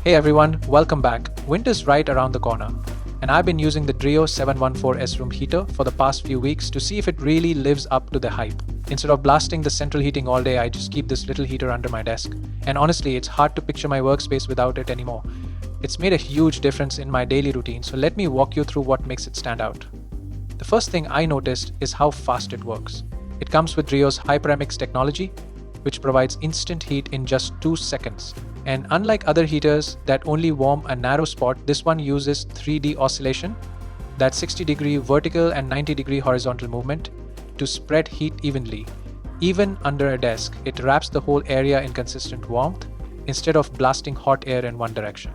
Hey everyone, welcome back. Winter's right around the corner, and I've been using the Dreo 714S room heater for the past few weeks to see if it really lives up to the hype. Instead of blasting the central heating all day, I just keep this little heater under my desk. And honestly, it's hard to picture my workspace without it anymore. It's made a huge difference in my daily routine, so let me walk you through what makes it stand out. The first thing I noticed is how fast it works. It comes with Dreo's Hyperamics technology, which provides instant heat in just 2 seconds. And unlike other heaters that only warm a narrow spot, this one uses 3D oscillation, that's 60-degree vertical and 90-degree horizontal movement, to spread heat evenly. Even under a desk, it wraps the whole area in consistent warmth instead of blasting hot air in one direction.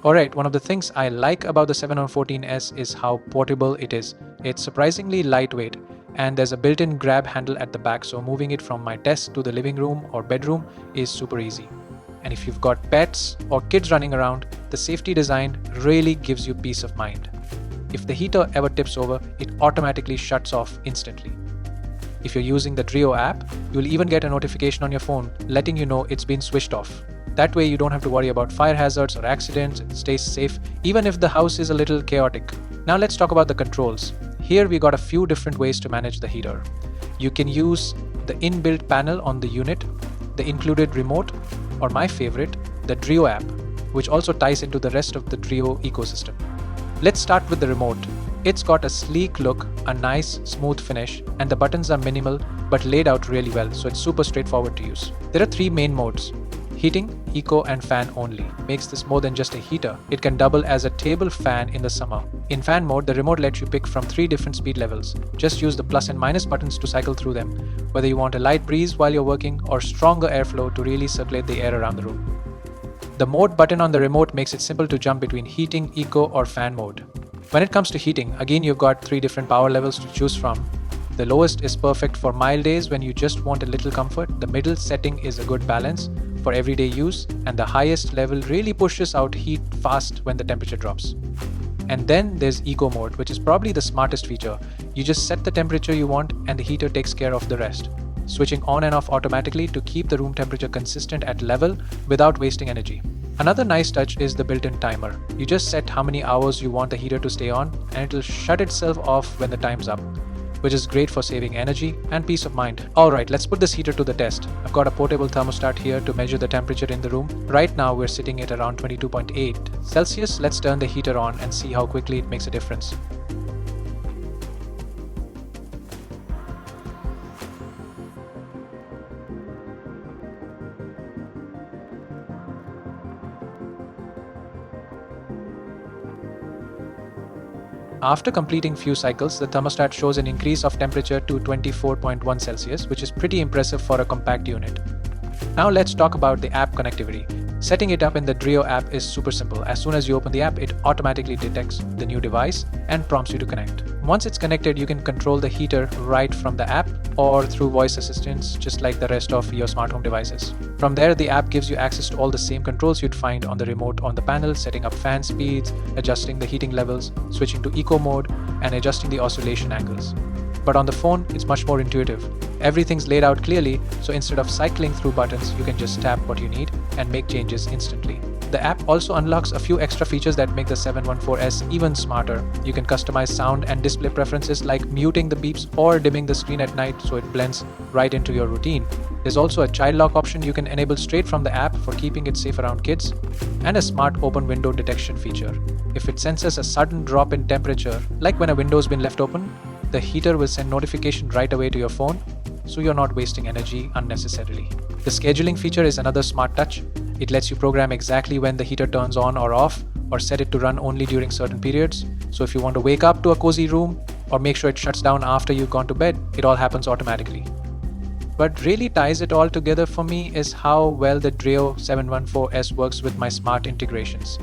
Alright, one of the things I like about the 714S is how portable it is. It's surprisingly lightweight, and there's a built-in grab handle at the back, so moving it from my desk to the living room or bedroom is super easy. And if you've got pets or kids running around, the safety design really gives you peace of mind. If the heater ever tips over, it automatically shuts off instantly. If you're using the Dreo app, you'll even get a notification on your phone letting you know it's been switched off. That way you don't have to worry about fire hazards or accidents. It stays safe even if the house is a little chaotic. Now let's talk about the controls. Here we got a few different ways to manage the heater. You can use the inbuilt panel on the unit, the included remote, or my favorite, the Dreo app, which also ties into the rest of the Dreo ecosystem. Let's start with the remote. It's got a sleek look, a nice smooth finish, and the buttons are minimal but laid out really well, so it's super straightforward to use. There are 3 main modes: heating, eco, and fan only. Makes this more than just a heater. It can double as a table fan in the summer. In fan mode, the remote lets you pick from 3 different speed levels. Just use the plus and minus buttons to cycle through them, whether you want a light breeze while you're working or stronger airflow to really circulate the air around the room. The mode button on the remote makes it simple to jump between heating, eco, or fan mode. When it comes to heating, again you've got 3 different power levels to choose from. The lowest is perfect for mild days when you just want a little comfort. The middle setting is a good balance for everyday use, and the highest level really pushes out heat fast when the temperature drops. And then there's eco mode, which is probably the smartest feature. You just set the temperature you want and the heater takes care of the rest, switching on and off automatically to keep the room temperature consistent at level without wasting energy. Another nice touch is the built-in timer. You just set how many hours you want the heater to stay on, and it'll shut itself off when the time's up, which is great for saving energy and peace of mind. Alright, let's put this heater to the test. I've got a portable thermostat here to measure the temperature in the room. Right now we're sitting at around 22.8 Celsius. Let's turn the heater on and see how quickly it makes a difference. After completing few cycles, the thermostat shows an increase of temperature to 24.1 Celsius, which is pretty impressive for a compact unit. Now let's talk about the app connectivity. Setting it up in the Dreo app is super simple. As soon as you open the app, it automatically detects the new device and prompts you to connect. Once it's connected, you can control the heater right from the app or through voice assistants, just like the rest of your smart home devices. From there, the app gives you access to all the same controls you'd find on the remote on the panel, setting up fan speeds, adjusting the heating levels, switching to eco mode, and adjusting the oscillation angles. But on the phone, it's much more intuitive. Everything's laid out clearly, so instead of cycling through buttons, you can just tap what you need and make changes instantly. The app also unlocks a few extra features that make the 714S even smarter. You can customize sound and display preferences like muting the beeps or dimming the screen at night so it blends right into your routine. There's also a child lock option you can enable straight from the app for keeping it safe around kids, and a smart open window detection feature. If it senses a sudden drop in temperature, like when a window's been left open, the heater will send notification right away to your phone, so you're not wasting energy unnecessarily. The scheduling feature is another smart touch. It lets you program exactly when the heater turns on or off, or set it to run only during certain periods. So if you want to wake up to a cozy room, or make sure it shuts down after you've gone to bed, it all happens automatically. What really ties it all together for me is how well the Dreo 714S works with my smart integrations.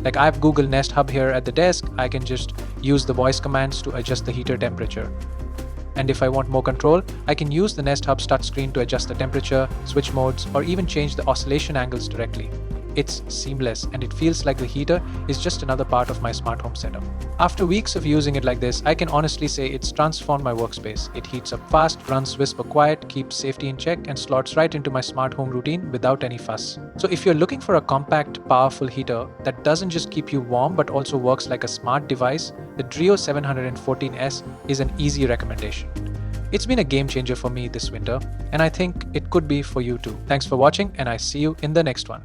Like I have Google Nest Hub here at the desk, I can just use the voice commands to adjust the heater temperature. And if I want more control, I can use the Nest Hub's touchscreen to adjust the temperature, switch modes, or even change the oscillation angles directly. It's seamless and it feels like the heater is just another part of my smart home setup. After weeks of using it like this, I can honestly say it's transformed my workspace. It heats up fast, runs whisper quiet, keeps safety in check, and slots right into my smart home routine without any fuss. So if you're looking for a compact, powerful heater that doesn't just keep you warm but also works like a smart device, the Dreo 714S is an easy recommendation. It's been a game changer for me this winter, and I think it could be for you too. Thanks for watching, and I see you in the next one.